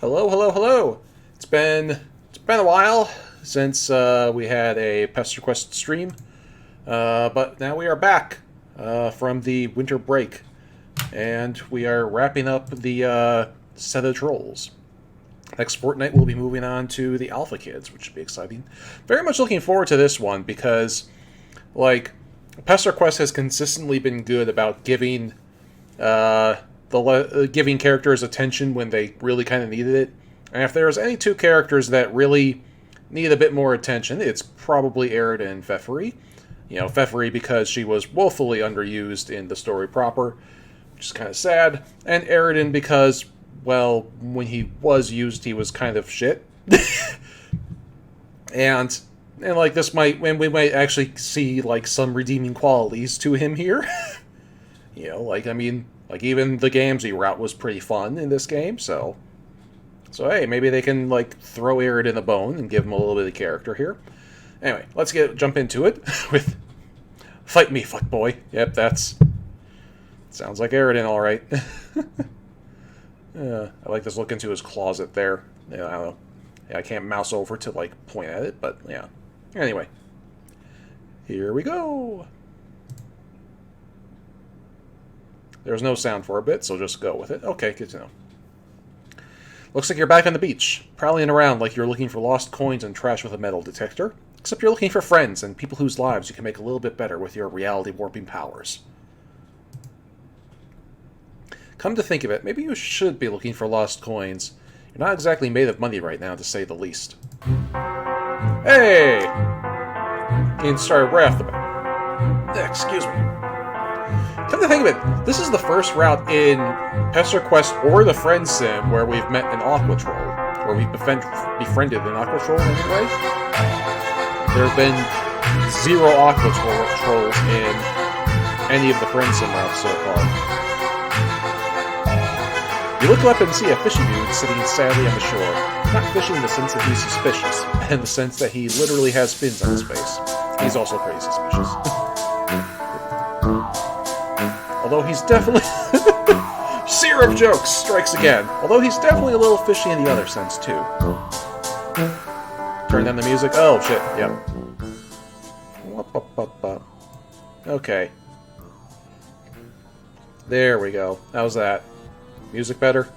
Hello, hello, hello. It's been a while since we had a Pesterquest stream, but now we are back from the winter break, and we are wrapping up the set of trolls. Next fortnight, we'll be moving on to the Alpha Kids, which should be exciting. Very much looking forward to this one because, like, Pesterquest has consistently been good about giving giving characters attention when they really kind of needed it. And if there's any two characters that really need a bit more attention, it's probably Eridan and Pfeffery. You know, Pfeffery because she was woefully underused in the story proper, which is kind of sad. And Eridan because, well, when he was used, he was kind of shit. and like this might, when we might actually see like some redeeming qualities to him here. You know, like, I mean, like, even the Gamzee route was pretty fun in this game, so hey, maybe they can, like, throw Eridan a bone and give him a little bit of character here. Anyway, let's jump into it with Fight Me, Fuckboy. Yep, sounds like Eridan, alright. I like this look into his closet there. Yeah, I don't know. Yeah, I can't mouse over to, like, point at it, but, yeah. Anyway. Here we go! There's no sound for a bit, so just go with it. Okay, good to know. Looks like you're back on the beach, prowling around like you're looking for lost coins and trash with a metal detector. Except you're looking for friends and people whose lives you can make a little bit better with your reality warping powers. Come to think of it, maybe you should be looking for lost coins. You're not exactly made of money right now, to say the least. Hey! Getting started right off the bat. Excuse me. Come to think of it, this is the first route in Pesterquest or the Friend Sim where we've met an Aqua Troll, or we've befriended an Aqua Troll anyway. There have been 0 Aqua Trolls in any of the Friend Sim routes so far. You look up and see a fishy dude sitting sadly on the shore. Not fishing in the sense that he's suspicious, in the sense that he literally has fins on his face. He's also pretty suspicious. Although he's definitely... Seer of jokes strikes again. Although he's definitely a little fishy in the other sense, too. Turn down the music. Oh, shit. Yep. Okay. There we go. How's that? Music better?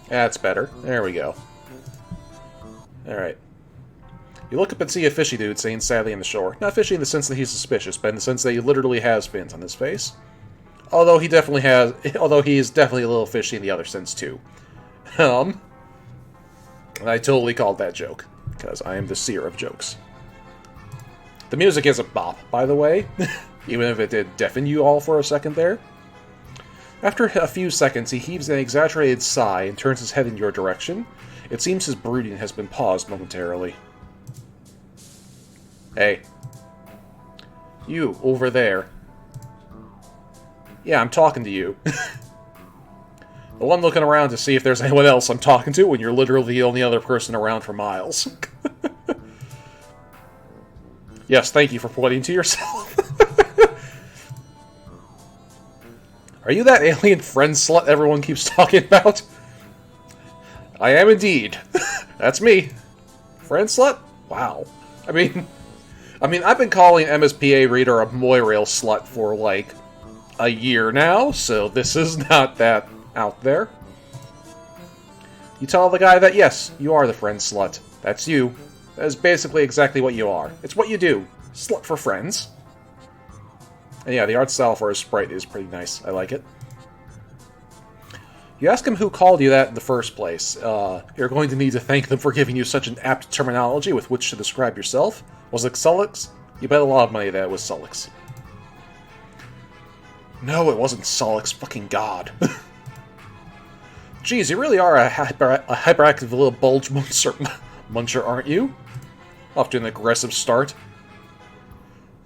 That's better. There we go. Alright. You look up and see a fishy dude saying sadly on the shore. Not fishy in the sense that he's suspicious, but in the sense that he literally has fins on his face. Although he is definitely a little fishy in the other sense too. And I totally called that joke, because I am the seer of jokes. The music is a bop, by the way, even if it did deafen you all for a second there. After a few seconds, he heaves an exaggerated sigh and turns his head in your direction. It seems his brooding has been paused momentarily. Hey. You, over there. Yeah, I'm talking to you. The one looking around to see if there's anyone else I'm talking to when you're literally the only other person around for miles. Yes, thank you for pointing to yourself. Are you that alien friend slut everyone keeps talking about? I am indeed. That's me. Friend slut? Wow. I mean, I've been calling MSPA Reader a Moirail slut for, like, a year now, so this is not that out there. You tell the guy that, yes, you are the friend slut. That's you. That is basically exactly what you are. It's what you do. Slut for friends. And yeah, the art style for his sprite is pretty nice. I like it. You ask him who called you that in the first place. You're going to need to thank them for giving you such an apt terminology with which to describe yourself. Was it Sullix? You bet a lot of money that it was Sullix. No, it wasn't Sullix. Fucking god. Geez, you really are a hyperactive little bulge muncher, aren't you? Off to an aggressive start.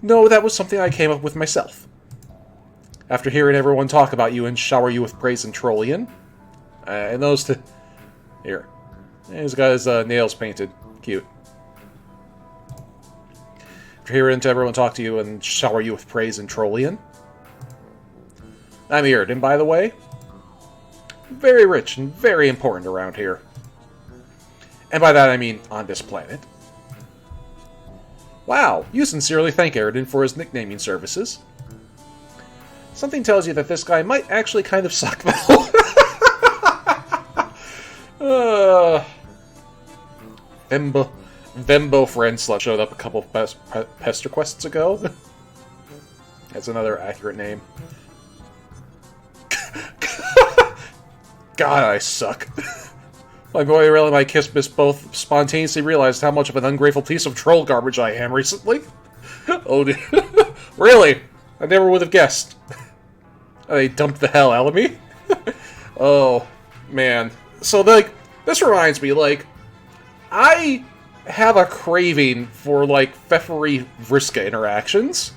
No, that was something I came up with myself. After hearing everyone talk about you and shower you with praise and trollian. And those two... Here. He's got his nails painted. Cute. Herein to everyone talk to you and shower you with praise and Trollian. I'm Eridan, by the way. Very rich and very important around here. And by that I mean on this planet. Wow, you sincerely thank Eridan for his nicknaming services. Something tells you that this guy might actually kind of suck, though. Vembo Friend Slut showed up a couple of Pesterquests ago. That's another accurate name. God, I suck. My boy really my Kismis both spontaneously realized how much of an ungrateful piece of troll garbage I am recently. Oh, dude. Really? I never would have guessed. They dumped the hell out of me? Oh, man. So, like, this reminds me, like, I have a craving for, like, Pfeffery Vriska interactions.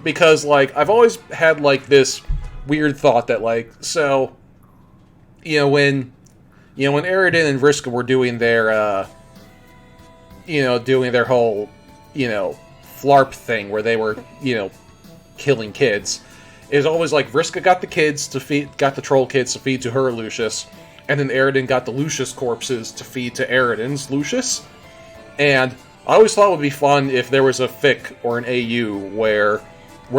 Because, like, I've always had, like, this weird thought that, like, so, when Eridan and Vriska were doing their, doing their whole, flarp thing where they were, killing kids, it was always like Vriska got the troll kids to feed to her Lucius, and then Eridan got the Lucius corpses to feed to Eridan's Lucius. And I always thought it would be fun if there was a fic or an AU where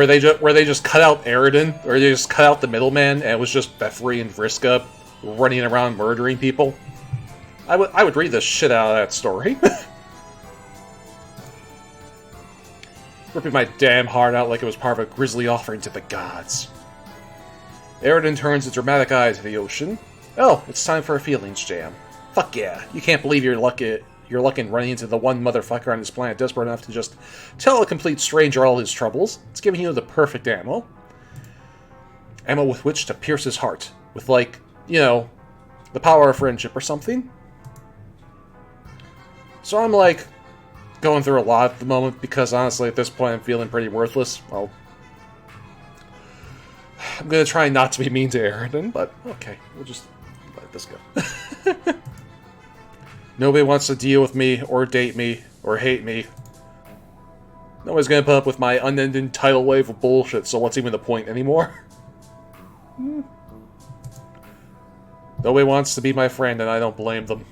they just cut out Eridan, or they just cut out the middleman, and it was just Pfeffery and Vriska running around murdering people. I would read the shit out of that story. Ripping my damn heart out like it was part of a grisly offering to the gods. Eridan turns his dramatic eye to the ocean. Oh, it's time for a feelings jam. Fuck yeah, you can't believe you're lucky running into the one motherfucker on this planet desperate enough to just tell a complete stranger all his troubles. It's giving you the perfect ammo. Ammo with which to pierce his heart. With, like, the power of friendship or something. So I'm, like, going through a lot at the moment, because honestly, at this point, I'm feeling pretty worthless. Well, I'm gonna try not to be mean to Eridan, but okay, we'll just let this go. Nobody wants to deal with me, or date me, or hate me. Nobody's gonna put up with my unending tidal wave of bullshit, so what's even the point anymore? Nobody wants to be my friend, and I don't blame them.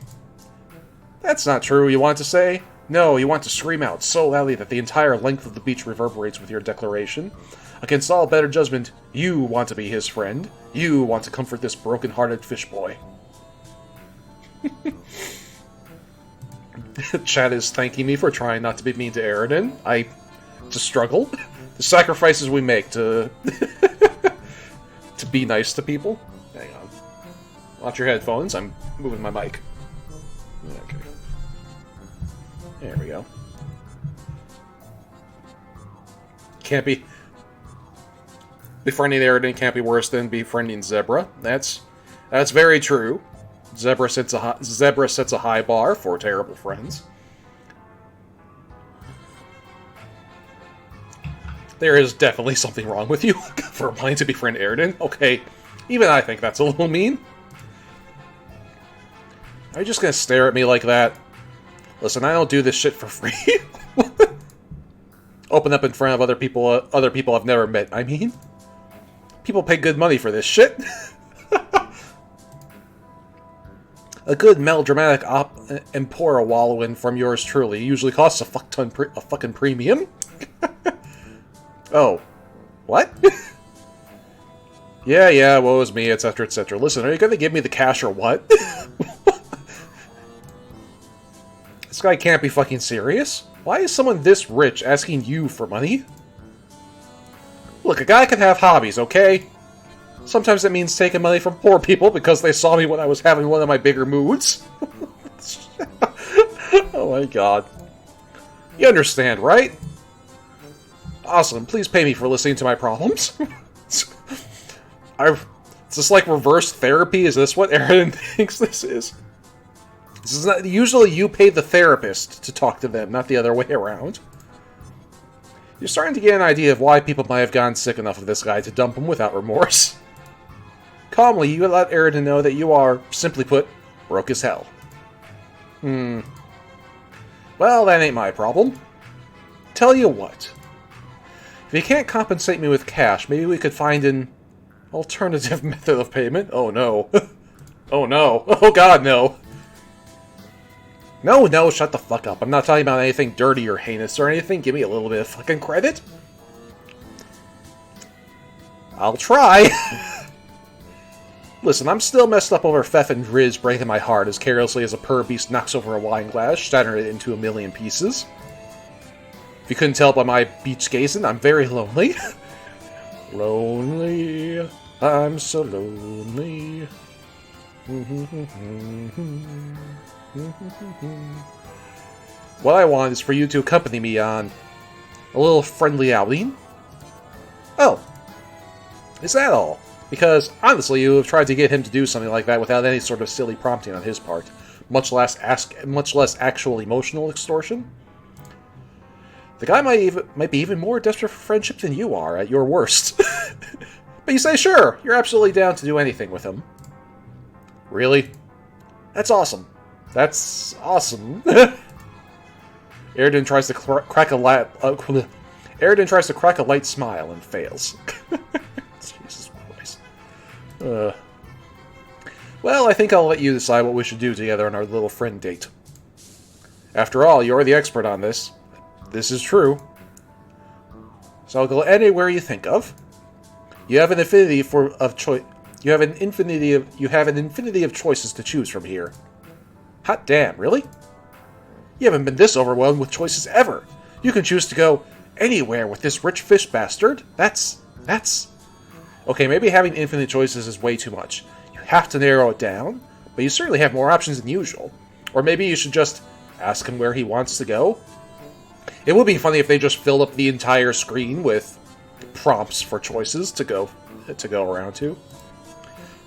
That's not true, you want to say? No, you want to scream out so loudly that the entire length of the beach reverberates with your declaration. Against all better judgment, you want to be his friend. You want to comfort this broken-hearted fish boy. Chat is thanking me for trying not to be mean to Eridan. I just struggle. The sacrifices we make to to be nice to people. Hang on. Watch your headphones. I'm moving my mic. Okay. There we go. Can't be... Befriending Eridan can't be worse than befriending Zebra. That's very true. Zebra sets a high bar for terrible friends. There is definitely something wrong with you for wanting to befriend Eridan. Okay, even I think that's a little mean. Are you just gonna stare at me like that? Listen, I don't do this shit for free. Open up in front of other people I've never met, I mean. People pay good money for this shit. A good melodramatic Ampora wallowing from yours truly usually costs a fucking premium. Oh. What? Yeah, woe is me, etc, etc. Listen, are you gonna give me the cash or what? This guy can't be fucking serious. Why is someone this rich asking you for money? Look, a guy can have hobbies, okay? Sometimes that means taking money from poor people because they saw me when I was having one of my bigger moods. Oh my god. You understand, right? Awesome, please pay me for listening to my problems. Is this like reverse therapy? Is this what Eridan thinks this is? This is not, usually you pay the therapist to talk to them, not the other way around. You're starting to get an idea of why people might have gotten sick enough of this guy to dump him without remorse. Calmly, you let Eridan know that you are, simply put, broke as hell. Well, that ain't my problem. Tell you what. If you can't compensate me with cash, maybe we could find an alternative method of payment? Oh no. Oh no. Oh god, no. No, shut the fuck up. I'm not talking about anything dirty or heinous or anything. Give me a little bit of fucking credit. I'll try. Listen, I'm still messed up over Fef and Driz breaking my heart as carelessly as a purr beast knocks over a wine glass, shattering it into a million pieces. If you couldn't tell by my beach gazing, I'm very lonely. Lonely. I'm so lonely. What I want is for you to accompany me on a little friendly outing. Oh. Is that all? Because, honestly, you have tried to get him to do something like that without any sort of silly prompting on his part. Much less actual emotional extortion. The guy might be even more desperate for friendship than you are at your worst. But you say, sure, you're absolutely down to do anything with him. Really? That's awesome. That's awesome. Eridan tries to crack a light smile and fails. Jesus Christ. Well, I think I'll let you decide what we should do together on our little friend date. After all, you're the expert on this. This is true. So I'll go anywhere you think of. You have an infinity of choice. You have an infinity of choices to choose from here. Hot damn, really? You haven't been this overwhelmed with choices ever. You can choose to go anywhere with this rich fish bastard. That's... Okay, maybe having infinite choices is way too much. You have to narrow it down, but you certainly have more options than usual. Or maybe you should just ask him where he wants to go. It would be funny if they just filled up the entire screen with prompts for choices to go around to.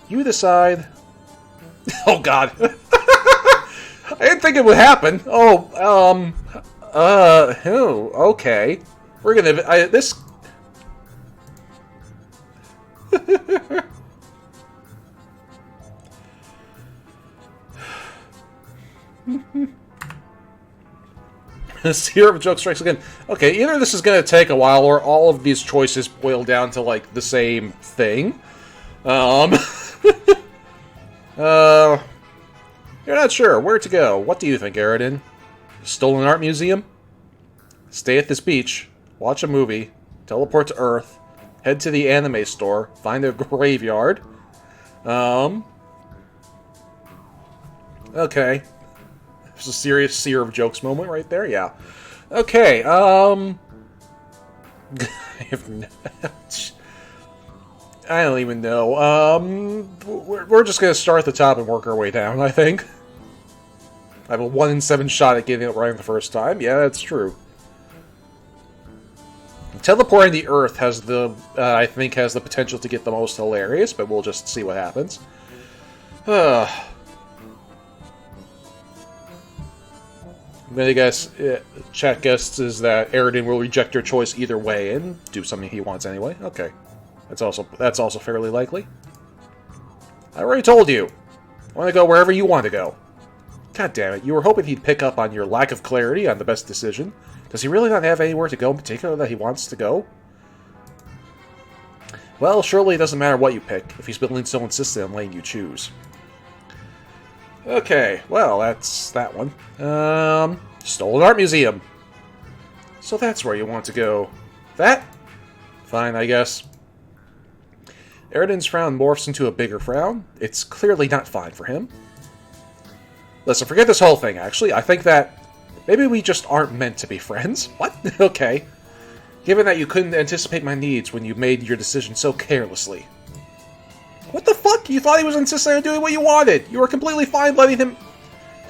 You decide. Oh god. I didn't think it would happen. Oh, okay. We're gonna this. The seer of joke strikes again. Okay, either this is going to take a while, or all of these choices boil down to, like, the same thing. You're not sure. Where to go? What do you think, Eridan? Stolen Art Museum? Stay at this beach. Watch a movie. Teleport to Earth. Head to the anime store. Find a graveyard. Okay. There's a serious seer of jokes moment right there, yeah. Okay, I don't even know. We're just gonna start at the top and work our way down, I think. I have a 1 in 7 shot at getting it right the first time. Yeah, that's true. Teleporting the Earth has I think has the potential to get the most hilarious, but we'll just see what happens. I'm gonna guess, chat guesses that Eridan will reject your choice either way and do something he wants anyway. Okay, that's also fairly likely. I already told you. I want to go wherever you want to go. God damn it! You were hoping he'd pick up on your lack of clarity on the best decision. Does he really not have anywhere to go in particular that he wants to go? Well, surely it doesn't matter what you pick if he's willing so insistent on letting you choose. Okay, well, that's that one. Stolen Art Museum. So that's where you want to go. That? Fine, I guess. Eridan's frown morphs into a bigger frown. It's clearly not fine for him. Listen, forget this whole thing, actually. I think that maybe we just aren't meant to be friends. What? Okay. Given that you couldn't anticipate my needs when you made your decision so carelessly. What the fuck? You thought he was insisting on doing what you wanted! You were completely fine letting him...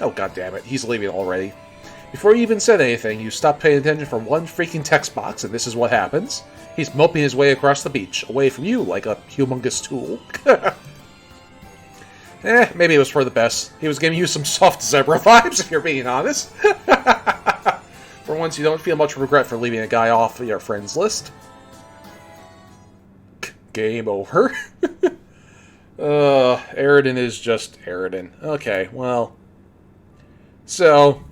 Oh, god damn it. He's leaving already. Before you even said anything, you stopped paying attention for one freaking text box, and this is what happens. He's moping his way across the beach, away from you like a humongous tool. Maybe it was for the best. He was giving you some soft zebra vibes, if you're being honest. For once, you don't feel much regret for leaving a guy off your friends list. Game over. Eridan is just Eridan. Okay, well. So,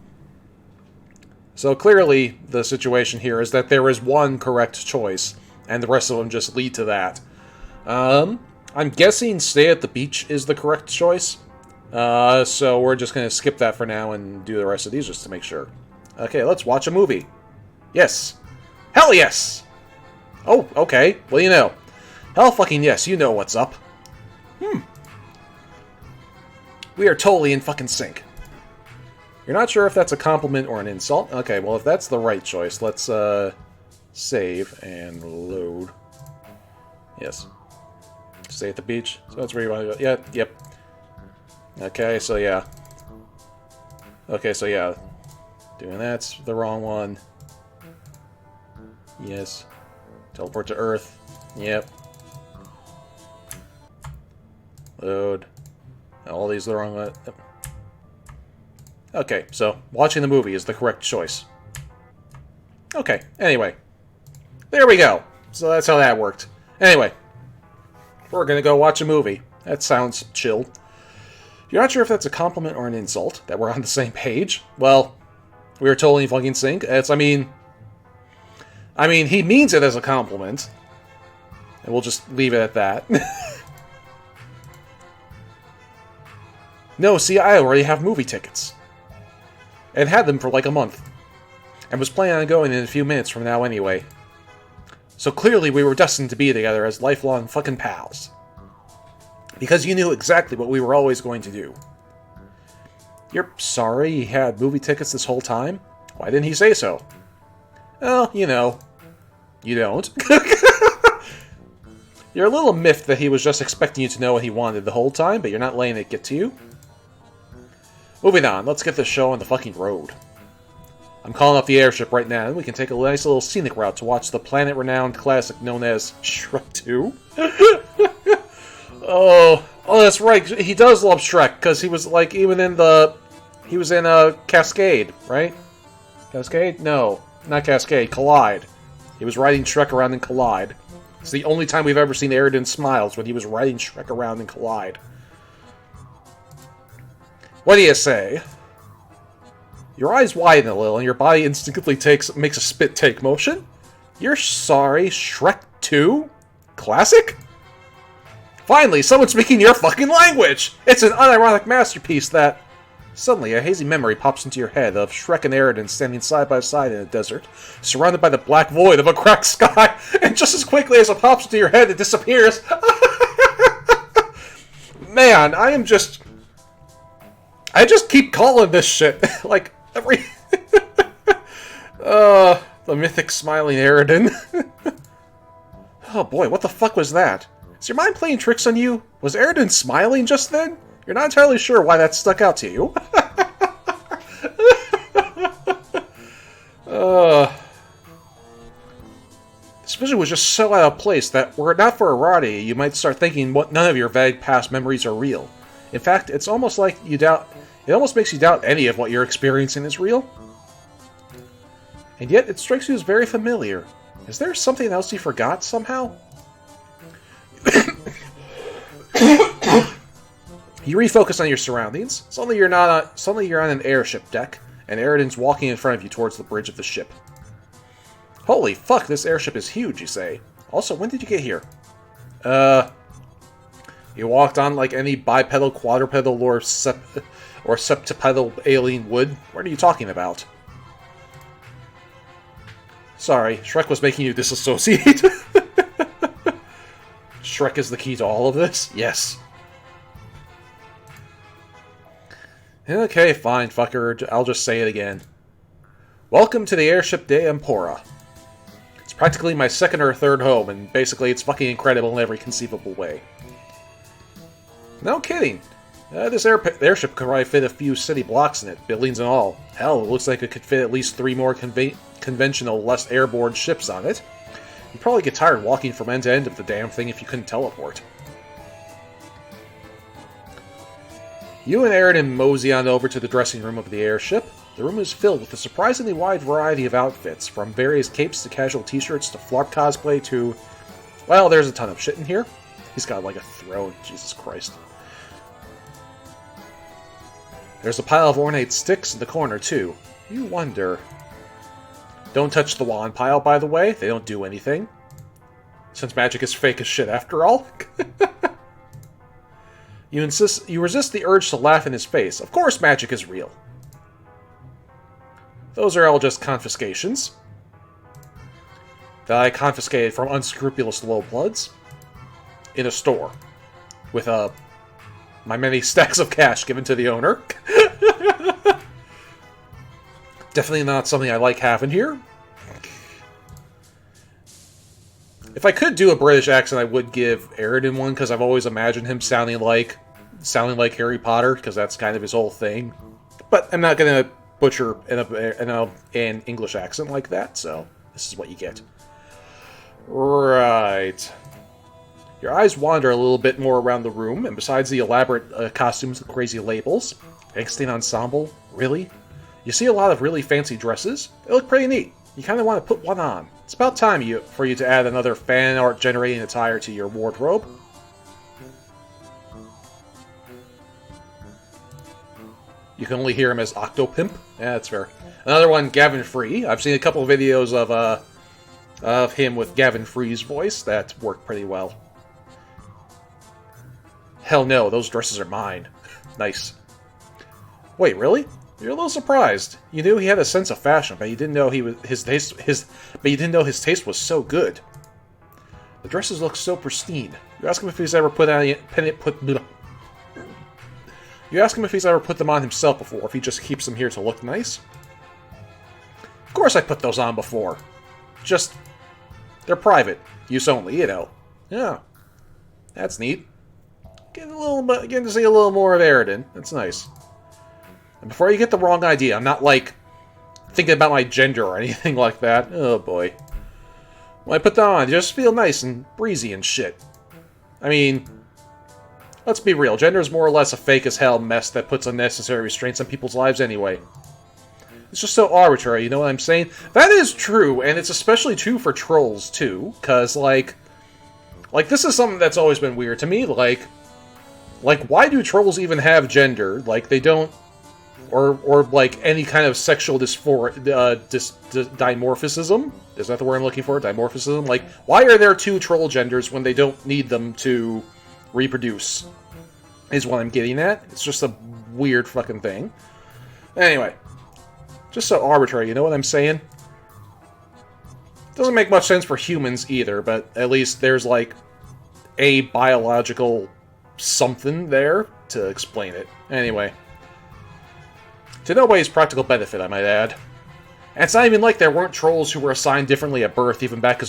So clearly, the situation here is that there is one correct choice, and the rest of them just lead to that. I'm guessing stay at the beach is the correct choice. So we're just going to skip that for now and do the rest of these just to make sure. Okay, let's watch a movie. Yes. Hell yes! Oh, okay. Well, you know. Hell fucking yes, you know what's up. We are totally in fucking sync. You're not sure if that's a compliment or an insult? Okay, well, if that's the right choice, let's, save and load. Yes. Stay at the beach. So that's where you want to go. Yeah, yep. Okay, so yeah. Okay, so yeah. Doing that's the wrong one. Yes. Teleport to Earth. Yep. Load. All these are the wrong one. Yep. Okay, so watching the movie is the correct choice. Okay, anyway. There we go. So that's how that worked. Anyway. We're gonna go watch a movie. That sounds chill. You're not sure if that's a compliment or an insult, that we're on the same page? Well, we're totally fucking sync. I mean, he means it as a compliment. And we'll just leave it at that. No, see, I already have movie tickets. And had them for like a month. And was planning on going in a few minutes from now anyway. So clearly we were destined to be together as lifelong fucking pals. Because you knew exactly what we were always going to do. You're sorry he had movie tickets this whole time? Why didn't he say so? Well, you know. You don't. You're a little miffed that he was just expecting you to know what he wanted the whole time, but you're not letting it get to you. Moving on, let's get this show on the fucking road. I'm calling up the airship right now, and we can take a nice little scenic route to watch the planet-renowned classic known as Shrek 2. Oh, that's right. He does love Shrek, because he was, like, even in the... He was in, Cascade, right? Cascade? No, not Cascade. Collide. He was riding Shrek around in Collide. It's the only time we've ever seen Eridan smiles, when he was riding Shrek around in Collide. What do you say? Your eyes widen a little, and your body instinctively makes a spit-take motion? You're sorry, Shrek 2? Classic? Finally, someone speaking your fucking language! It's an unironic masterpiece that... Suddenly, a hazy memory pops into your head of Shrek and Eridan standing side by side in a desert, surrounded by the black void of a cracked sky, and just as quickly as it pops into your head, it disappears. Man, I just keep calling this shit. Like, every... the mythic smiling Eridan. Oh boy, what the fuck was that? Is your mind playing tricks on you? Was Eridan smiling just then? You're not entirely sure why that stuck out to you. This vision was just so out of place that, were it not for Arati, you might start thinking none of your vague past memories are real. In fact, it's almost like you doubt... It almost makes you doubt any of what you're experiencing is real. And yet, it strikes you as very familiar. Is there something else you forgot, somehow? You refocus on your surroundings. Suddenly you're on an airship deck, and Eridan's walking in front of you towards the bridge of the ship. Holy fuck, this airship is huge, you say. Also, when did you get here? You walked on like any bipedal, quadrupedal, or septipedal alien would? What are you talking about? Sorry, Shrek was making you disassociate. Shrek is the key to all of this? Yes. Okay, fine, fucker. I'll just say it again. Welcome to the airship de Ampora. It's practically my second or third home, and basically it's fucking incredible in every conceivable way. No kidding. This airship could probably fit a few city blocks in it, buildings and all. Hell, it looks like it could fit at least 3 more conventional, less airborne ships on it. You'd probably get tired walking from end to end of the damn thing if you couldn't teleport. You and Eridan mosey on over to the dressing room of the airship. The room is filled with a surprisingly wide variety of outfits, from various capes to casual t-shirts to flarp cosplay to... Well, there's a ton of shit in here. He's got like a throne, Jesus Christ. There's a pile of ornate sticks in the corner, too. You wonder... Don't touch the wand pile, by the way. They don't do anything. Since magic is fake as shit after all. You resist the urge to laugh in his face. Of course magic is real. Those are all just confiscations. That I confiscated from unscrupulous lowbloods. In a store. With my many stacks of cash given to the owner. Definitely not something I like having here. If I could do a British accent, I would give Eridan one, because I've always imagined him sounding like Harry Potter, because that's kind of his whole thing. But I'm not going to butcher an English accent like that, so this is what you get. Right. Your eyes wander a little bit more around the room, and besides the elaborate costumes with crazy labels, Angstine ensemble, really? You see a lot of really fancy dresses. They look pretty neat. You kind of want to put one on. It's about time for you to add another fan art generating attire to your wardrobe. You can only hear him as Octopimp. Yeah, that's fair. Another one, Gavin Free. I've seen a couple of videos of him with Gavin Free's voice. That worked pretty well. Hell no, those dresses are mine. Nice. Wait, really? You're a little surprised. You knew he had a sense of fashion, but you didn't know his taste was so good. The dresses look so pristine. You ask him if he's ever put them on himself before, if he just keeps them here to look nice. Of course I put those on before. Just, they're private. Use only, you know. Yeah. That's neat. Getting to see a little more of Eridan. That's nice. And before you get the wrong idea, I'm not, like, thinking about my gender or anything like that. Oh, boy. When I put that on, I just feel nice and breezy and shit. I mean, let's be real. Gender is more or less a fake-as-hell mess that puts unnecessary restraints on people's lives anyway. It's just so arbitrary, you know what I'm saying? That is true, and it's especially true for trolls, too. Because, like, this is something that's always been weird to me. Like, why do trolls even have gender? Like, they don't... Or like, any kind of sexual dimorphism? Is that the word I'm looking for? Dimorphism? Like, why are there two troll genders when they don't need them to reproduce? Is what I'm getting at. It's just a weird fucking thing. Anyway. Just so arbitrary, you know what I'm saying? Doesn't make much sense for humans either, but at least there's, like, a biological something there to explain it. Anyway. To nobody's practical benefit, I might add. And it's not even like there weren't trolls who were assigned differently at birth even back a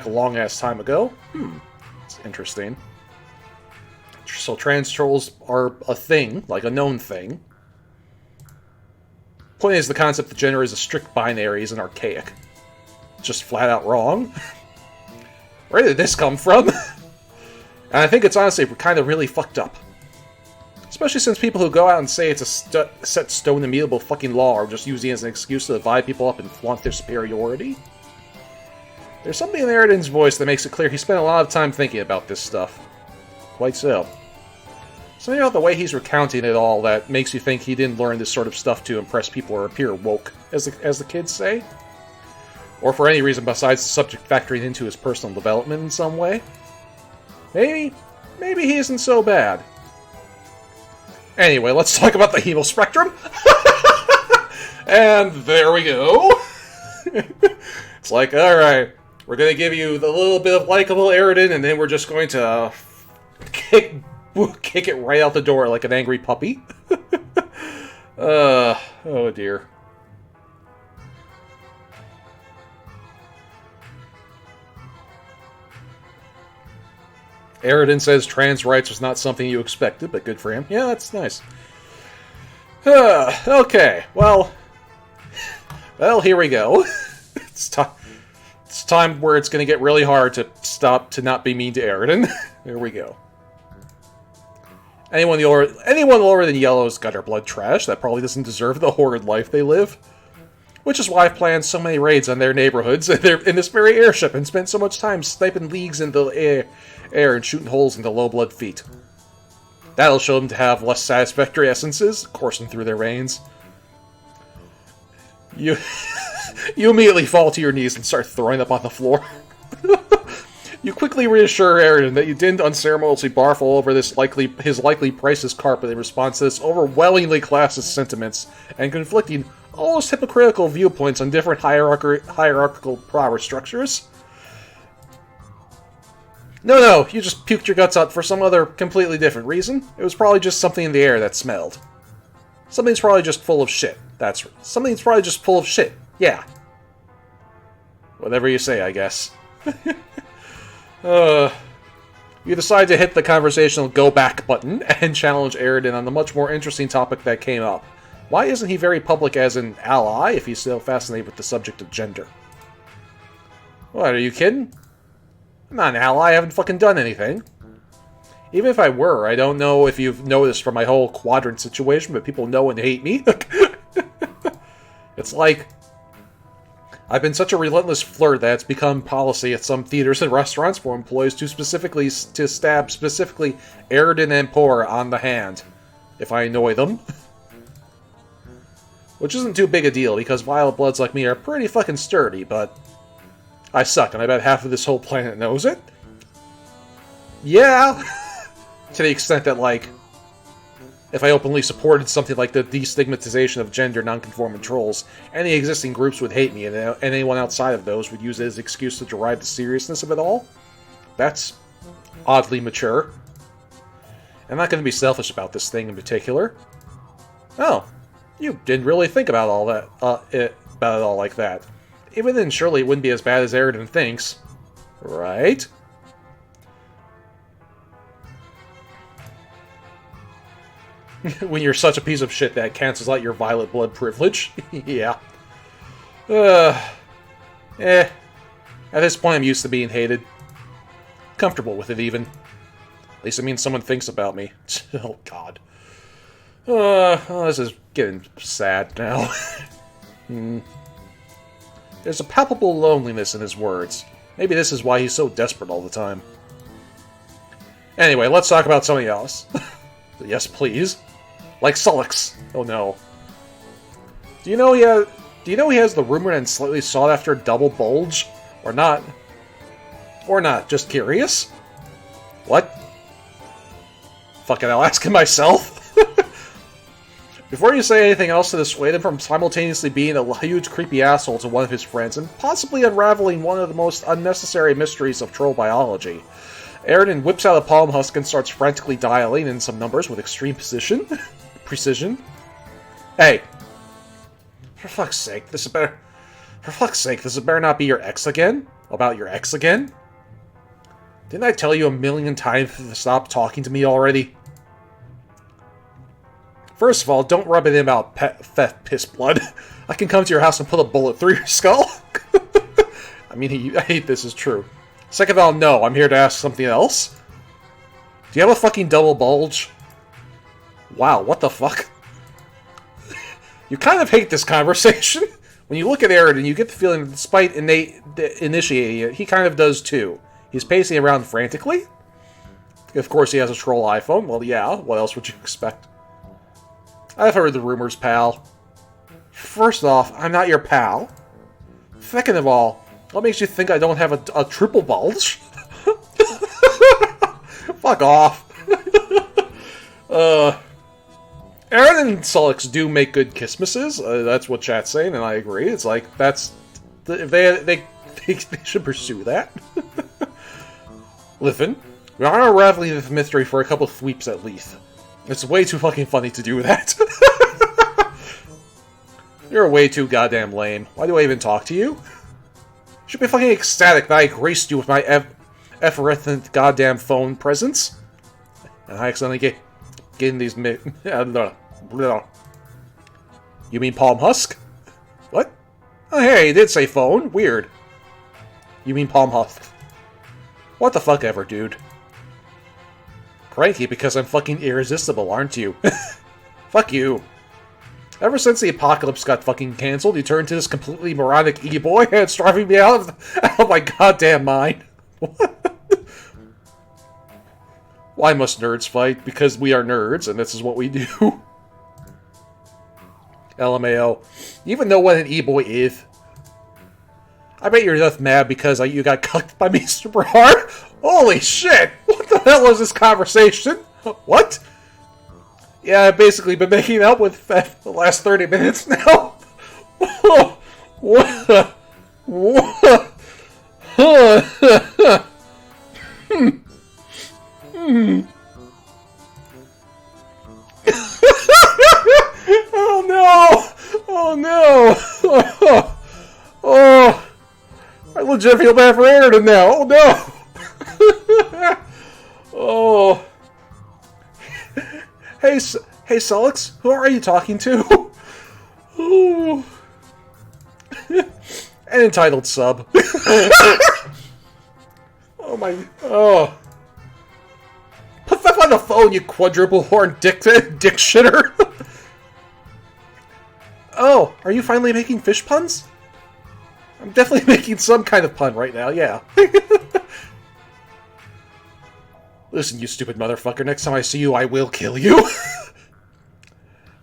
long-ass time ago. It's interesting. So trans trolls are a thing, like a known thing. Point is, the concept that gender is a strict binary is an archaic. It's just flat out wrong. Where did this come from? And I think it's honestly kind of really fucked up. Especially since people who go out and say it's a set stone immutable fucking law are just using it as an excuse to divide people up and flaunt their superiority. There's something in Eridan's voice that makes it clear he spent a lot of time thinking about this stuff. Quite so. Something about the way he's recounting it all that makes you think he didn't learn this sort of stuff to impress people or appear woke, as the kids say. Or for any reason besides the subject factoring into his personal development in some way. Maybe he isn't so bad. Anyway, let's talk about the hemo spectrum. And there we go. It's like, alright, we're going to give you the little bit of likable Eridan, and then we're just going to kick it right out the door like an angry puppy. Oh dear. Eridan says trans rights was not something you expected, but good for him. Yeah, that's nice. Okay, well, here we go. It's time where it's going to get really hard to not be mean to Eridan. There we go. Anyone lower than yellow is gutter blood trash. That probably doesn't deserve the horrid life they live. Which is why I've planned so many raids on their neighborhoods in this very airship and spent so much time sniping leagues in the air and shooting holes into low-blood feet. That'll show them to have less satisfactory essences coursing through their veins. You you immediately fall to your knees and start throwing up on the floor. You quickly reassure Eridan that you didn't unceremoniously barf all over his likely priceless carpet in response to this overwhelmingly classist sentiments and conflicting, almost hypocritical viewpoints on different hierarchical power structures. No, you just puked your guts out for some other completely different reason. It was probably just something in the air that smelled. Something's probably just full of shit. Something's probably just full of shit. Yeah. Whatever you say, I guess. You decide to hit the conversational go back button and challenge Eridan on the much more interesting topic that came up. Why isn't he very public as an ally if he's so fascinated with the subject of gender? What, are you kidding? I'm not an ally, I haven't fucking done anything. Even if I were, I don't know if you've noticed from my whole quadrant situation, but people know and hate me. It's like, I've been such a relentless flirt that it's become policy at some theaters and restaurants for employees to stab specifically Eridan and Ampora on the hand, if I annoy them. Which isn't too big a deal, because violet bloods like me are pretty fucking sturdy, but I suck, and I bet half of this whole planet knows it. Yeah! To the extent that, like, if I openly supported something like the destigmatization of gender nonconforming trolls, any existing groups would hate me, and anyone outside of those would use it as an excuse to derive the seriousness of it all. That's oddly mature. I'm not going to be selfish about this thing in particular. Oh, you didn't really think about all that, about it all like that. Even then, surely it wouldn't be as bad as Eridan thinks. Right? When you're such a piece of shit that cancels out your violet blood privilege. Yeah. At this point, I'm used to being hated. Comfortable with it, even. At least it means someone thinks about me. Oh, God. Oh, this is getting sad now. There's a palpable loneliness in his words. Maybe this is why he's so desperate all the time. Anyway, let's talk about something else. Yes, please. Like Sullux. Oh no. Do you know he has the rumored and slightly sought-after double bulge? Or not? Or not, just curious? What? Fucking, I'll ask him myself. Before you say anything else to dissuade him from simultaneously being a huge creepy asshole to one of his friends and possibly unraveling one of the most unnecessary mysteries of troll biology, Eridan whips out a palm husk and starts frantically dialing in some numbers with extreme precision. Hey, for fuck's sake, this better not be your ex again? About your ex again? Didn't I tell you a million times to stop talking to me already? First of all, don't rub it in about piss blood. I can come to your house and put a bullet through your skull. I mean, I hate this is true. Second of all, no, I'm here to ask something else. Do you have a fucking double bulge? Wow, what the fuck? You kind of hate this conversation. When you look at Eridan, you get the feeling that despite initiating it, he kind of does too. He's pacing around frantically. Of course, he has a troll iPhone. Well, yeah, what else would you expect? I've heard the rumors, pal. First off, I'm not your pal. Second of all, what makes you think I don't have a triple bulge? Fuck off. Eridan and Sullux do make good Kissmasses. That's what chat's saying, and I agree. It's like, that's... They should pursue that. Listen, we are unraveling the mystery for a couple of weeks at least. It's way too fucking funny to do that. You're way too goddamn lame. Why do I even talk to you? You should be fucking ecstatic that I graced you with my effervescent goddamn phone presence. And I accidentally get in these You mean palm husk? What? Oh hey, he did say phone. Weird. You mean palm husk. What the fuck ever, dude. Cranky because I'm fucking irresistible, aren't you? Fuck you. Ever since the apocalypse got fucking cancelled, you turned to this completely moronic e-boy and it's driving me out of my goddamn mind. Why must nerds fight? Because we are nerds, and this is what we do. LMAO. You even know what an e-boy is? I bet you're just mad because you got cucked by me super hard. Holy shit! What the hell was this conversation? What? Yeah, I've basically been making out with the last 30 minutes now. What? What? Oh no! Oh no! Oh! I legit feel bad for Eridan now. Oh no! Oh! Hey, Solix, who are you talking to? Oh. An entitled sub. Oh my... Oh. Put that on the phone, you quadruple horn dick shitter. Oh, are you finally making fish puns? I'm definitely making some kind of pun right now, yeah. Listen, you stupid motherfucker, next time I see you, I will kill you.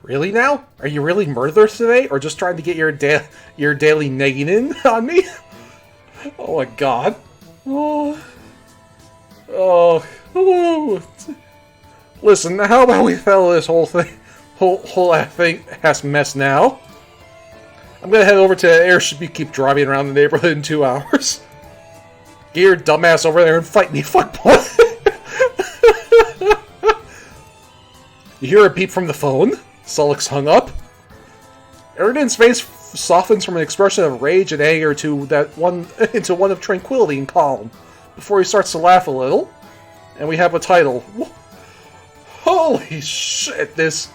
Really now? Are you really murderous today, or just trying to get your daily negging in on me? Oh my god. Oh. Oh. Oh. Listen, how about we settle this whole mess now? I'm gonna head over to the airship you keep driving around the neighborhood in 2 hours. Get your dumbass over there and fight me, fuckboy. You hear a beep from the phone? Solix hung up. Eridan's face softens from an expression of rage and anger into one of tranquility and calm, before he starts to laugh a little. And we have a title. Holy shit, this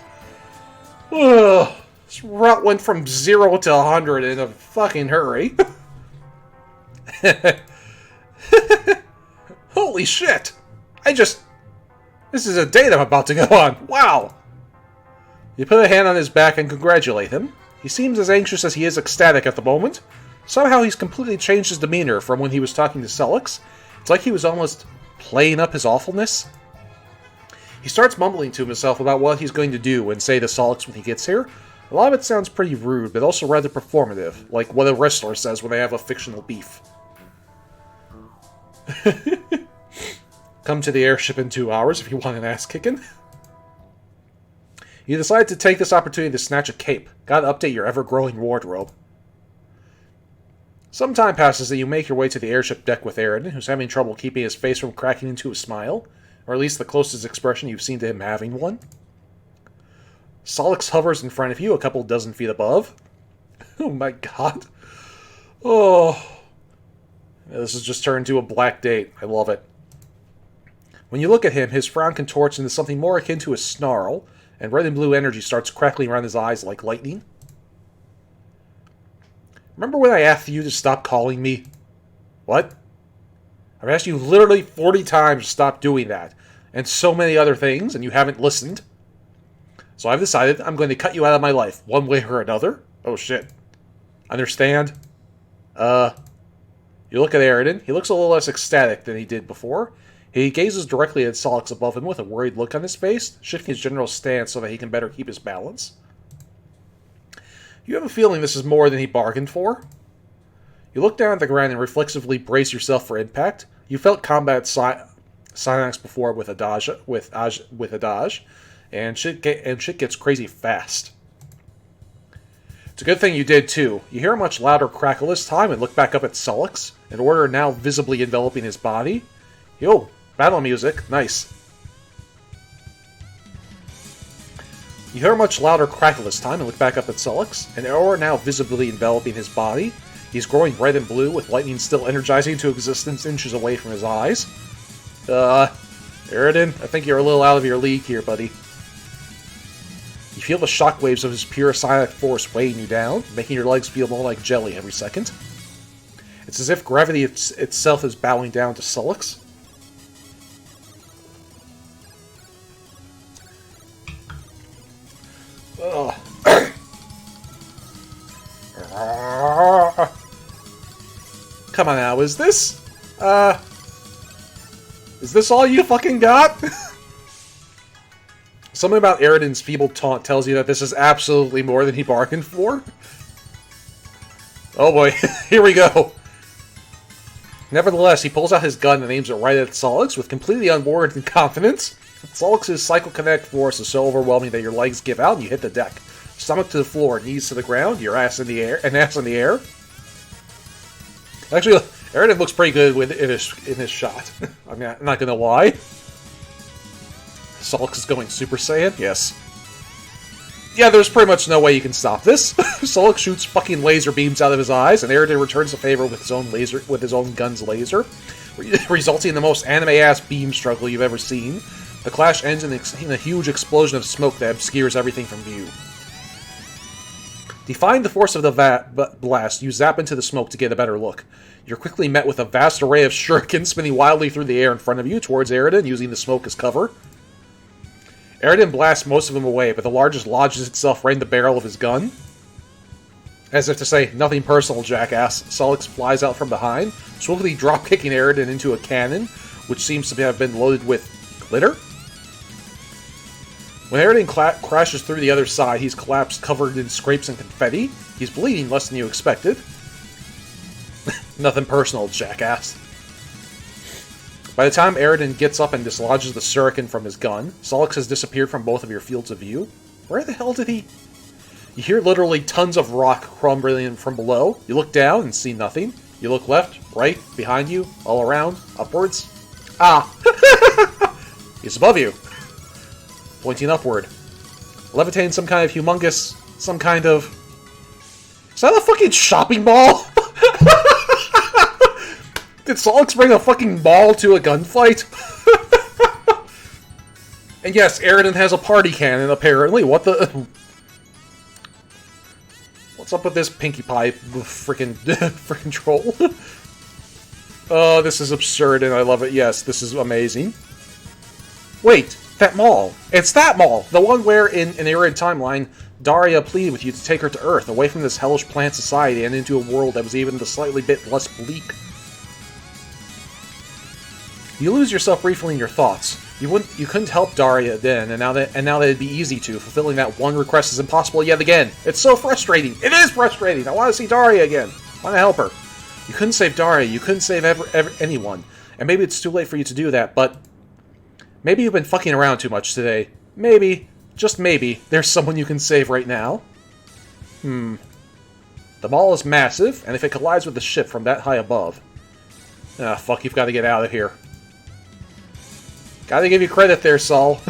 route went from 0 to 100 in a fucking hurry. Holy shit! This is a date I'm about to go on. Wow! You put a hand on his back and congratulate him. He seems as anxious as he is ecstatic at the moment. Somehow he's completely changed his demeanor from when he was talking to Solix. It's like he was almost playing up his awfulness. He starts mumbling to himself about what he's going to do and say to Solix when he gets here. A lot of it sounds pretty rude, but also rather performative, like what a wrestler says when they have a fictional beef. Come to the airship in 2 hours if you want an ass-kicking. You decide to take this opportunity to snatch a cape. Gotta update your ever-growing wardrobe. Some time passes and you make your way to the airship deck with Eridan, who's having trouble keeping his face from cracking into a smile, or at least the closest expression you've seen to him having one. Solix hovers in front of you, a couple dozen feet above. Oh my god. Oh. This has just turned into a black date. I love it. When you look at him, his frown contorts into something more akin to a snarl, and red and blue energy starts crackling around his eyes like lightning. Remember when I asked you to stop calling me? What? I've asked you literally 40 times to stop doing that, and so many other things, and you haven't listened. So I've decided I'm going to cut you out of my life, one way or another. Oh shit. Understand? You look at Eridan. He looks a little less ecstatic than he did before. He gazes directly at Solix above him with a worried look on his face, shifting his general stance so that he can better keep his balance. You have a feeling this is more than he bargained for. You look down at the ground and reflexively brace yourself for impact. You felt combat Synax before with a dodge, and shit gets crazy fast. It's a good thing you did too. You hear a much louder crackle this time and look back up at Solix, an order now visibly enveloping his body. Yo, battle music, nice. You hear a much louder crackle this time and look back up at Solix, an aura now visibly enveloping his body. He's growing red and blue, with lightning still energizing into existence inches away from his eyes. Eridan, I think you're a little out of your league here, buddy. You feel the shockwaves of his pure psionic force weighing you down, making your legs feel more like jelly every second. It's as if gravity itself is bowing down to Solix. Come on now, is this all you fucking got? Something about Eridan's feeble taunt tells you that this is absolutely more than he bargained for. Oh boy, here we go. Nevertheless, he pulls out his gun and aims it right at Solix with completely unwarranted confidence. Solix's Psycho-Kinetic force is so overwhelming that your legs give out and you hit the deck. Stomach to the floor, knees to the ground, your ass in the air, and ass in the air. Actually, Eridan looks pretty good in his shot. I'm not gonna lie. Solix is going Super Saiyan? Yes. Yeah, there's pretty much no way you can stop this. Solix shoots fucking laser beams out of his eyes, and Eridan returns the favor with his own gun's laser, resulting in the most anime-ass beam struggle you've ever seen. The clash ends in a huge explosion of smoke that obscures everything from view. Defying the force of the blast, you zap into the smoke to get a better look. You're quickly met with a vast array of shurikens spinning wildly through the air in front of you towards Eridan, using the smoke as cover. Eridan blasts most of them away, but the largest lodges itself right in the barrel of his gun. As if to say, nothing personal, jackass. Solix flies out from behind, swiftly drop-kicking Eridan into a cannon, which seems to have been loaded with glitter. When Eridan crashes through the other side, he's collapsed covered in scrapes and confetti. He's bleeding less than you expected. Nothing personal, jackass. By the time Eridan gets up and dislodges the shuriken from his gun, Solix has disappeared from both of your fields of view. Where the hell did he... You hear literally tons of rock crumbling from below. You look down and see nothing. You look left, right, behind you, all around, upwards. Ah! He's above you. Pointing upward. Levitating some kind of humongous... Some kind of... Is that a fucking shopping mall? Did Solix bring a fucking mall to a gunfight? And yes, Eridan has a party cannon, apparently. What the... What's up with this Pinkie Pie frickin' troll? Oh, this is absurd and I love it. Yes, this is amazing. Wait, that mall. It's that mall! The one where, in an Eridan timeline, Daria pleaded with you to take her to Earth, away from this hellish plant society and into a world that was even a slightly bit less bleak. You lose yourself briefly in your thoughts. You couldn't help Daria then, and now that it'd be easy to. Fulfilling that one request is impossible yet again. It's so frustrating. It is frustrating. I want to see Daria again. I want to help her. You couldn't save Daria. You couldn't save anyone. And maybe it's too late for you to do that, but maybe you've been fucking around too much today. Maybe, just maybe, there's someone you can save right now. The mall is massive, and if it collides with the ship from that high above... Ah, fuck, you've got to get out of here. Gotta give you credit there, Sol.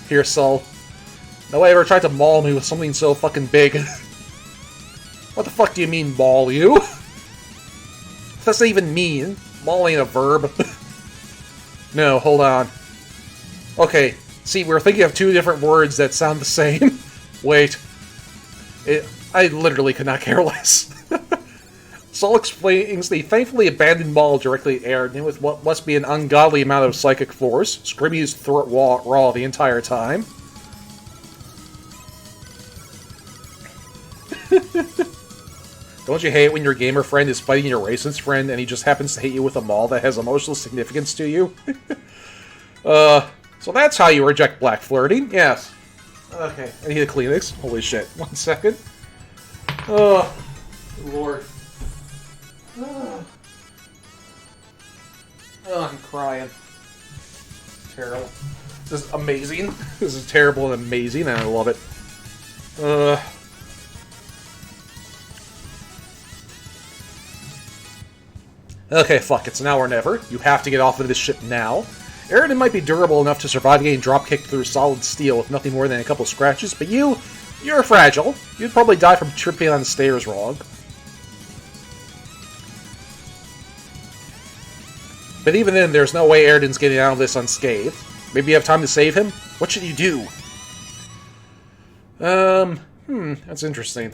Here, Sol. Nobody ever tried to maul me with something so fucking big. What the fuck do you mean, maul you? What does that even mean? Maul ain't a verb. No, hold on. Okay, see, we're thinking of two different words that sound the same. Wait. I literally could not care less. Sol explains the thankfully abandoned mall directly at Eridan with what must be an ungodly amount of psychic force, screaming his throat raw the entire time. Don't you hate it when your gamer friend is fighting your racist friend and he just happens to hit you with a mall that has emotional significance to you? So that's how you reject black flirting? Yes. Okay, I need a Kleenex. Holy shit. 1 second. Oh, Lord. Oh, I'm crying. Terrible. This is amazing. This is terrible and amazing, and I love it. Okay, fuck, it's now or never. You have to get off of this ship now. Eridan might be durable enough to survive getting drop-kicked through solid steel with nothing more than a couple scratches, but you're fragile. You'd probably die from tripping on the stairs wrong. But even then, there's no way Eridan's getting out of this unscathed. Maybe you have time to save him? What should you do? That's interesting.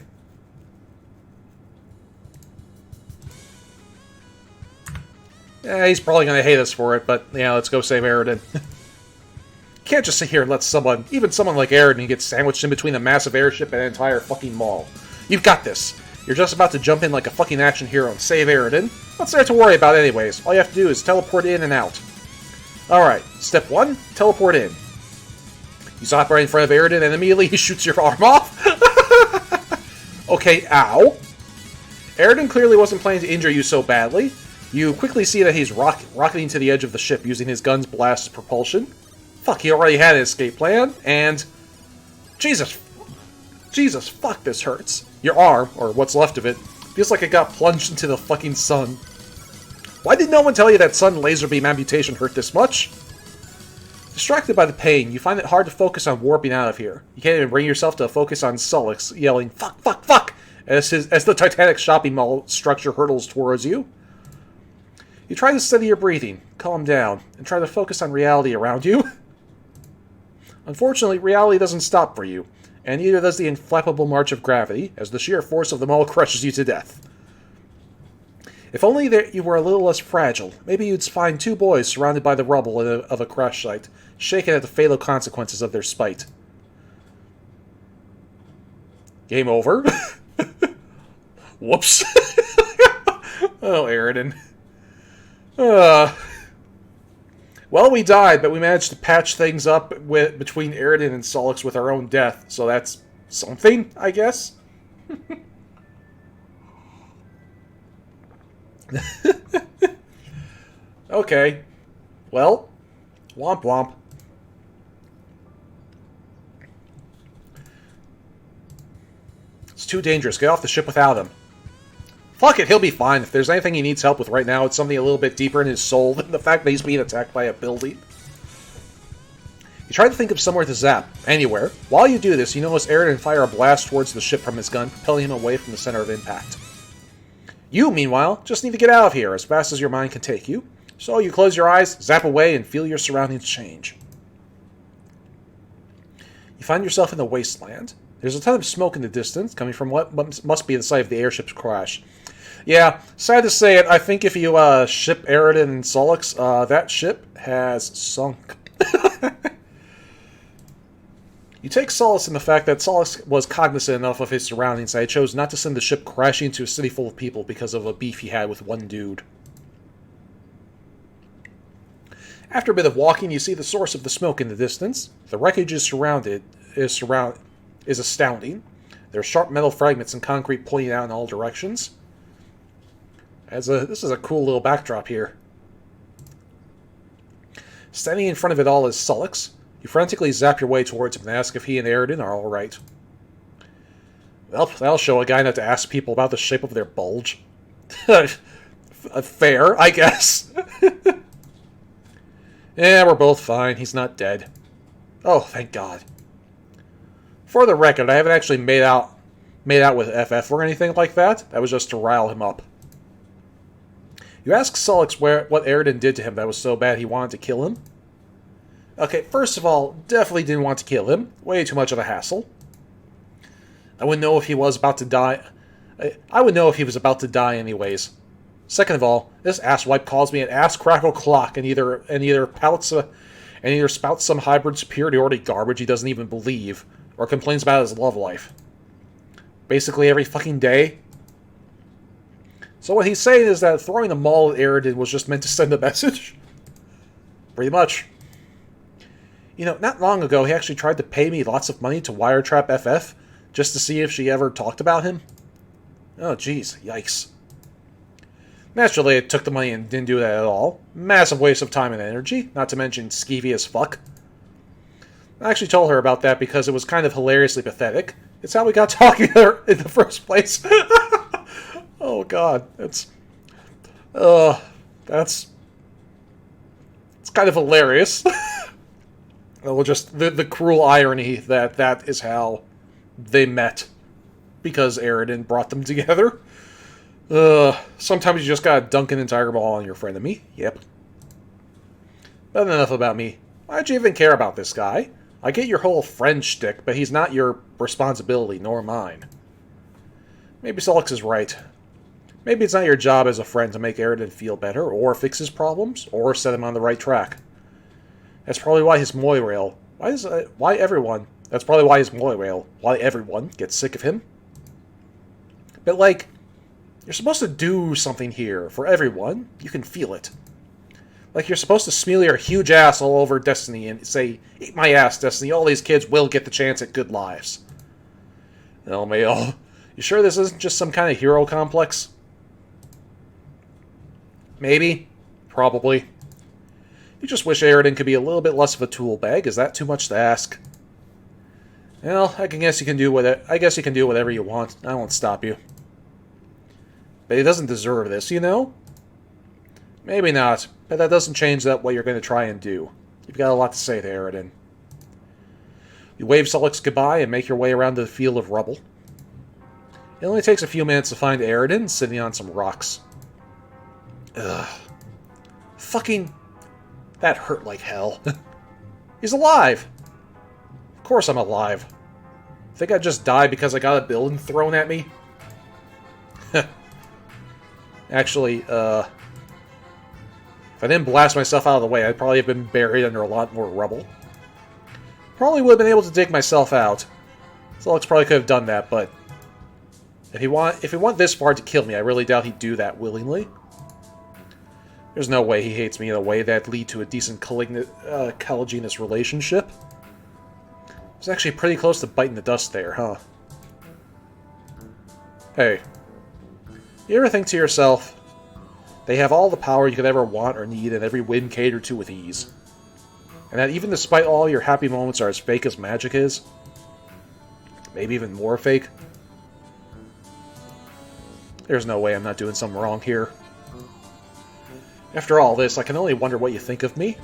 Yeah, he's probably gonna hate us for it, but yeah, let's go save Eridan. Can't just sit here and let someone, even someone like Eridan, get sandwiched in between a massive airship and an entire fucking mall. You've got this. You're just about to jump in like a fucking action hero and save Eridan. What's there to worry about anyways? All you have to do is teleport in and out. Alright, step 1, teleport in. You stop right in front of Eridan, and immediately he shoots your arm off. Okay, ow. Eridan clearly wasn't planning to injure you so badly. You quickly see that he's rocketing to the edge of the ship using his gun's blast as propulsion. Fuck, he already had an escape plan, and... Jesus, fuck, this hurts. Your arm, or what's left of it, feels like it got plunged into the fucking sun. Why did no one tell you that sun laser beam amputation hurt this much? Distracted by the pain, you find it hard to focus on warping out of here. You can't even bring yourself to focus on Sullix yelling, "Fuck, fuck, fuck!" as the Titanic shopping mall structure hurtles towards you. You try to steady your breathing, calm down, and try to focus on reality around you. Unfortunately, reality doesn't stop for you, and neither does the inflappable march of gravity, as the sheer force of them all crushes you to death. If only you were a little less fragile, maybe you'd find two boys surrounded by the rubble of a crash site, shaken at the fatal consequences of their spite. Game over? Whoops. Oh, Eridan. Well, we died, but we managed to patch things up between Eridan and Sullix with our own death, so that's something, I guess? Okay. Well, womp womp. It's too dangerous. Get off the ship without him. Fuck it, he'll be fine. If there's anything he needs help with right now, it's something a little bit deeper in his soul than the fact that he's being attacked by a building. You try to think of somewhere to zap. Anywhere. While you do this, you notice Eridan fire a blast towards the ship from his gun, propelling him away from the center of impact. You, meanwhile, just need to get out of here as fast as your mind can take you. So you close your eyes, zap away, and feel your surroundings change. You find yourself in the wasteland. There's a ton of smoke in the distance, coming from what must be the site of the airship's crash. Yeah, sad to say it, I think if you ship Eridan and Sullix, that ship has sunk. You take solace in the fact that Sullix was cognizant enough of his surroundings that he chose not to send the ship crashing into a city full of people because of a beef he had with one dude. After a bit of walking, you see the source of the smoke in the distance. The wreckage is astounding. There are sharp metal fragments and concrete pointing out in all directions. This is a cool little backdrop here. Standing in front of it all is Sullix. You frantically zap your way towards him and ask if he and Eridan are alright. Well, that'll show a guy not to ask people about the shape of their bulge. Fair, I guess. Yeah, we're both fine. He's not dead. Oh, thank God. For the record, I haven't actually made out with FF or anything like that. That was just to rile him up. You ask Sullix what Eridan did to him that was so bad he wanted to kill him. Okay, first of all, definitely didn't want to kill him. Way too much of a hassle. I wouldn't know if he was about to die. I would know if he was about to die anyways. Second of all, this asswipe calls me an ass-crackle clock and either spouts some hybrid superiority garbage he doesn't even believe, or complains about his love life. Basically every fucking day. So what he's saying is that throwing the maul at Eridan was just meant to send a message? Pretty much. You know, not long ago he actually tried to pay me lots of money to wiretrap FF, just to see if she ever talked about him. Oh jeez, yikes. Naturally, I took the money and didn't do that at all. Massive waste of time and energy, not to mention skeevy as fuck. I actually told her about that because it was kind of hilariously pathetic. It's how we got talking to her in the first place. Oh god, it's kind of hilarious. Well, just the cruel irony that is how they met, because Eridan brought them together. Sometimes you just gotta dunk an entire ball on your frenemy. Yep. But enough about me. Why'd you even care about this guy? I get your whole friend shtick, but he's not your responsibility, nor mine. Maybe Sullix is right. Maybe it's not your job as a friend to make Eridan feel better, or fix his problems, or set him on the right track. That's probably why his Moirail... Why everyone gets sick of him. But, like, you're supposed to do something here for everyone. You can feel it. Like you're supposed to smear your huge ass all over Destiny and say, "Eat my ass, Destiny. All these kids will get the chance at good lives." LMAO. You sure this isn't just some kind of hero complex? Maybe. Probably. You just wish Eridan could be a little bit less of a tool bag. Is that too much to ask? Well, I guess you can do whatever you want. I won't stop you. But he doesn't deserve this, you know? Maybe not, but that doesn't change what you're going to try and do. You've got a lot to say to Eridan. You wave Sullux goodbye and make your way around to the field of rubble. It only takes a few minutes to find Eridan sitting on some rocks. Ugh. Fucking... That hurt like hell. He's alive! Of course I'm alive. Think I just died because I got a building thrown at me? Actually, if I didn't blast myself out of the way, I'd probably have been buried under a lot more rubble. Probably would have been able to dig myself out. Sullux probably could have done that, but... If he went this far to kill me, I really doubt he'd do that willingly. There's no way he hates me in a way that'd lead to a decent collagenous relationship. It was actually pretty close to biting the dust there, huh? Hey. You ever think to yourself, they have all the power you could ever want or need and every whim catered to with ease? And that even despite all your happy moments are as fake as magic is? Maybe even more fake? There's no way I'm not doing something wrong here. After all this, I can only wonder what you think of me.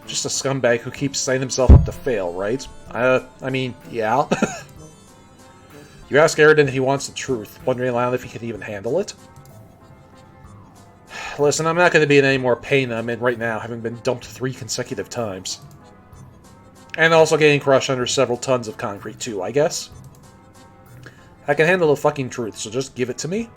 Just a scumbag who keeps setting himself up to fail, right? I mean, yeah. You ask Eridan if he wants the truth, wondering aloud if he can even handle it. Listen, I'm not going to be in any more pain than I'm in right now, having been dumped 3 consecutive times. And also getting crushed under several tons of concrete, too, I guess. I can handle the fucking truth, so just give it to me.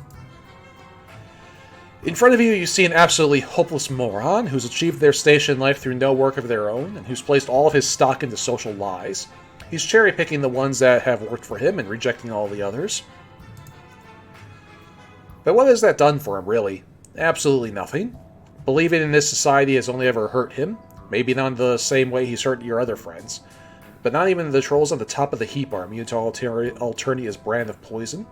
In front of you, you see an absolutely hopeless moron who's achieved their station in life through no work of their own, and who's placed all of his stock into social lies. He's cherry-picking the ones that have worked for him and rejecting all the others. But what has that done for him, really? Absolutely nothing. Believing in this society has only ever hurt him, maybe not in the same way he's hurt your other friends. But not even the trolls on the top of the heap are immune to Alternia's brand of poison.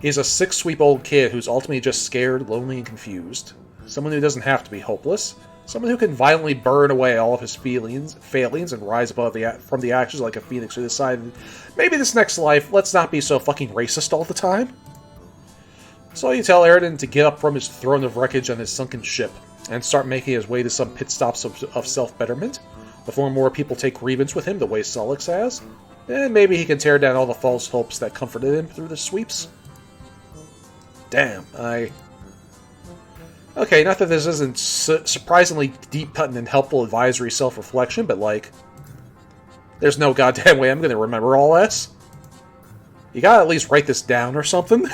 He's a sick-sweep old kid who's ultimately just scared, lonely, and confused. Someone who doesn't have to be hopeless. Someone who can violently burn away all of his failings and rise above from the ashes like a phoenix who decided, maybe this next life, let's not be so fucking racist all the time. So you tell Eridan to get up from his throne of wreckage on his sunken ship and start making his way to some pit stops of self-betterment before more people take grievance with him the way Sullux has. And maybe he can tear down all the false hopes that comforted him through the sweeps. Damn, Okay, not that this isn't surprisingly deep-cutting and helpful advisory self-reflection, but, like, there's no goddamn way I'm going to remember all this. You gotta at least write this down or something.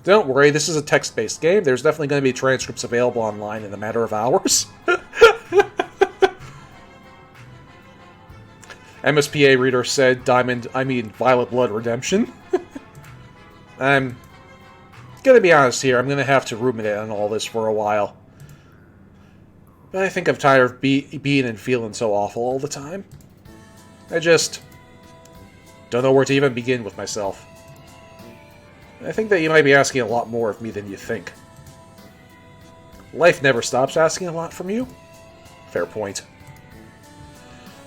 Don't worry, this is a text-based game. There's definitely going to be transcripts available online in a matter of hours. MSPA reader said, Violet Blood Redemption. I'm gonna be honest here, I'm gonna have to ruminate on all this for a while. But I think I'm tired of being and feeling so awful all the time. I just don't know where to even begin with myself. I think that you might be asking a lot more of me than you think. Life never stops asking a lot from you. Fair point.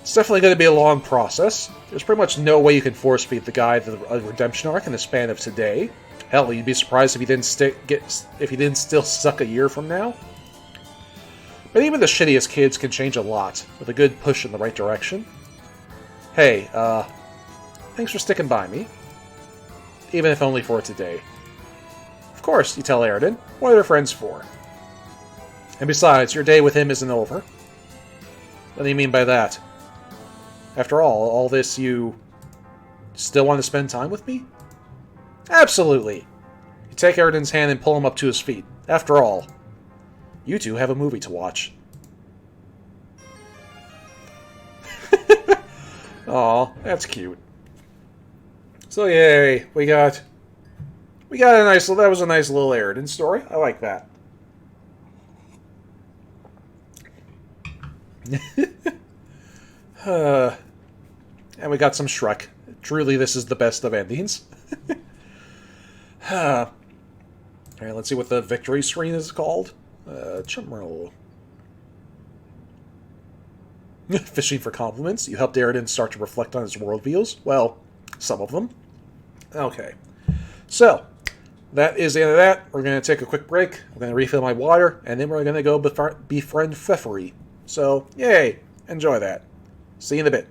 It's definitely going to be a long process. There's pretty much no way you can force-feed the guy the redemption arc in the span of today. Hell, you'd be surprised if he didn't still suck a year from now. But even the shittiest kids can change a lot, with a good push in the right direction. Hey, thanks for sticking by me. Even if only for today. Of course, you tell Eridan. What are their friends for? And besides, your day with him isn't over. What do you mean by that? After all this, you still want to spend time with me? Absolutely. You take Eridan's hand and pull him up to his feet. After all, you two have a movie to watch. Aw, that's cute. So yay, we got a that was a nice little Eridan story. I like that. And we got some Shrek. Truly, this is the best of endings. Alright, let's see what the victory screen is called. Chumroll. Fishing for compliments. You helped Eridan start to reflect on his worldviews. Well, some of them. Okay. So, that is the end of that. We're going to take a quick break. I'm going to refill my water, and then we're going to go befriend Pfeffery. So, yay! Enjoy that. See you in a bit.